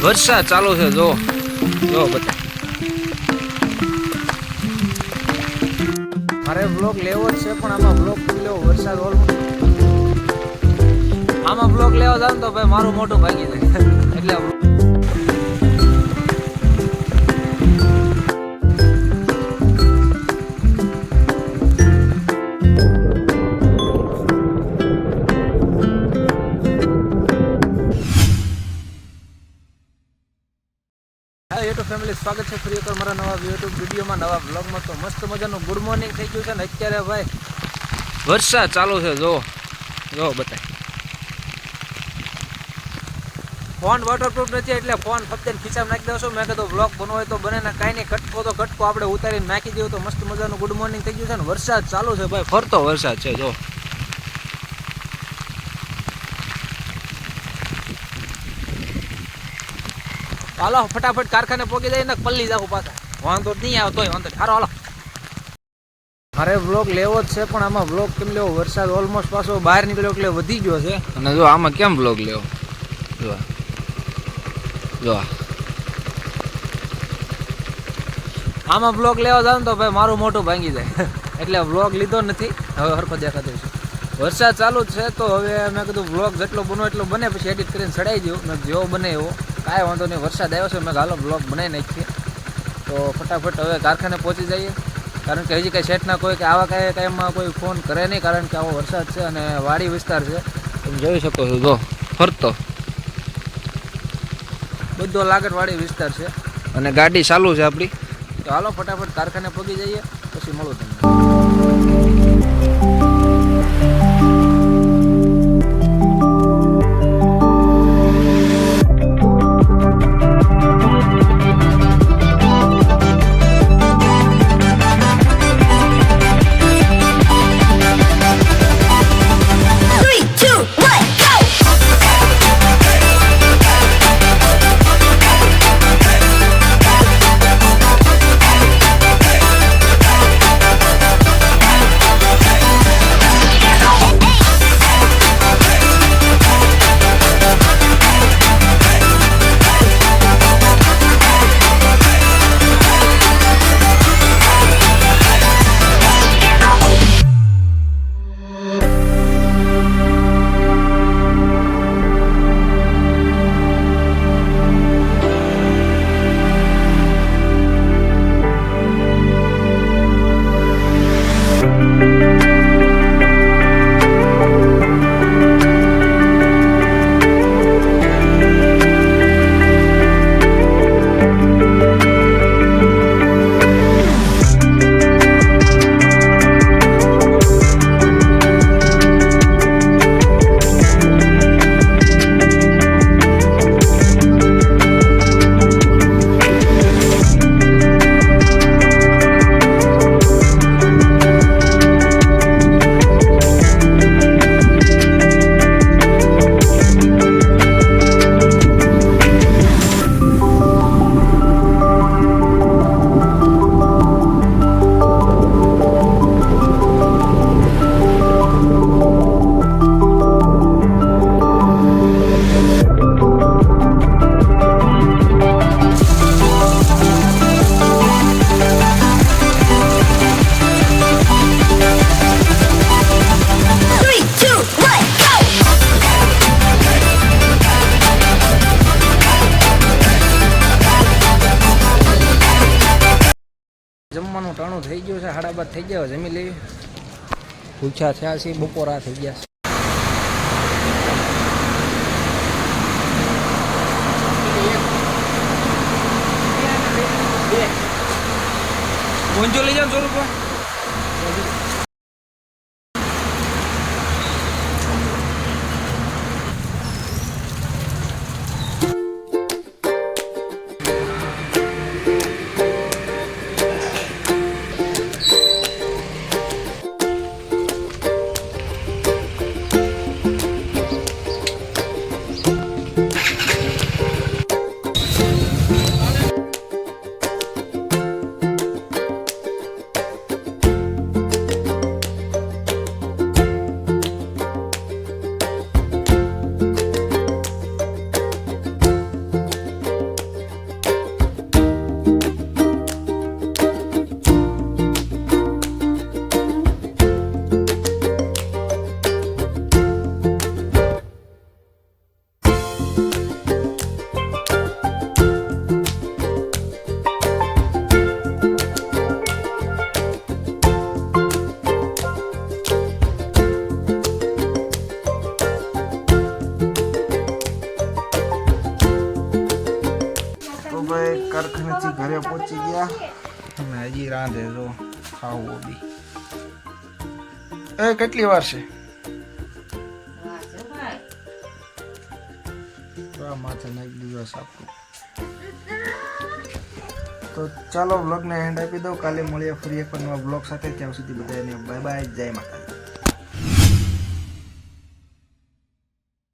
વરસાદ ચાલુ છે, જો જો બધા. મારે બ્લોગ લેવો જ છે, પણ આમાં બ્લોગ લેવો વરસાદ આમાં બ્લોગ લેવા જાવ તો ભાઈ મારું મોટું ભાગી જાય એટલે યુટ્યુબ ફેમિલી, સ્વાગત છે ફરી એકવાર મારા નવા યુટ્યુબ વિડીયોમાં, નવા બ્લોગમાં. તો મસ્ત મજાનું ગુડ મોર્નિંગ થઈ ગયું છે ને અત્યારે ભાઈ વરસાદ ચાલુ છે, જો જો બતાય. ફોન વોટરપ્રૂફ નથી એટલે ફોન ફક્ત ખીચામાં નાખી દઉં છું. મેં કીધું બ્લોગ બનવો હોય તો બને ને, કાંઈ નહીં, કટકો તો કટકો આપણે ઉતારીને નાખી દઉં. તો મસ્ત મજાનું ગુડ મોર્નિંગ થઈ ગયું છે ને વરસાદ ચાલુ છે ભાઈ, ફરતો વરસાદ છે જો. હાલો ફટાફટ કારખાને પોગી જાય ને પલ્લી જાવ પાછા, વાંધો નહીં આવે તોય વાંધો. સારો હાલો, મારે બ્લોગ લેવો જ છે, પણ આમાં બ્લોગ કેમ લેવો? વરસાદ ઓલમોસ્ટ પાછો બહાર નીકળ્યો એટલે વધી ગયો છે. અને જો આમાં કેમ બ્લોગ લેવો? જો જો આમાં બ્લોગ લેવા જાવ તો ભાઈ મારું મોટું ભાંગી જાય એટલે બ્લોગ લીધો નથી. હવે હરખો દેખાતો છે, વરસાદ ચાલુ જ છે. તો હવે મેં કીધું બ્લોગ જેટલો બનો એટલો બને, પછી એડિટ કરીને ચડાવી દઉં. મેં જેવો બને એવો, કાંઈ વાંધો નહીં. વરસાદ આવ્યો છે, મેં હાલો બ્લોગ બનાવી નાખીએ. તો ફટાફટ હવે કારખાને પહોંચી જઈએ, કારણ કે હજી કાંઈ સેટના કોઈ કે આવા કાંઈ ટાઈમમાં કોઈ ફોન કરે નહીં, કારણ કે આવો વરસાદ છે અને વાડી વિસ્તાર છે. તમે જોઈ શકો છો, જો ફરતો બધો લાગટવાળી વિસ્તાર છે અને ગાડી ચાલુ છે આપણી. તો હાલો ફટાફટ કારખાને પહોંચી જઈએ, પછી મળું તમને. જમવાનું ટાણું થઈ ગયું છે, 12:30 થઈ ગયા. જમી લેવી, પૂછ્યા થયા છે, બપોરા થઈ ગયા. મોંજો લઈ જાવ 100 રૂપિયા. કારખાનેથી ઘરે પહોંચી ગયા અને હજી રાંધે જો ખાવું બી. એ કેટલી વાર છે? માથે નાખી દીધો સાપડું. તો ચાલો વ્લોગને એન્ડ આપી દો. કાલે મળીએ ફરી એક નવા વ્લોગ સાથે. ત્યાં સુધી બધાને બાય બાય, જય માતા.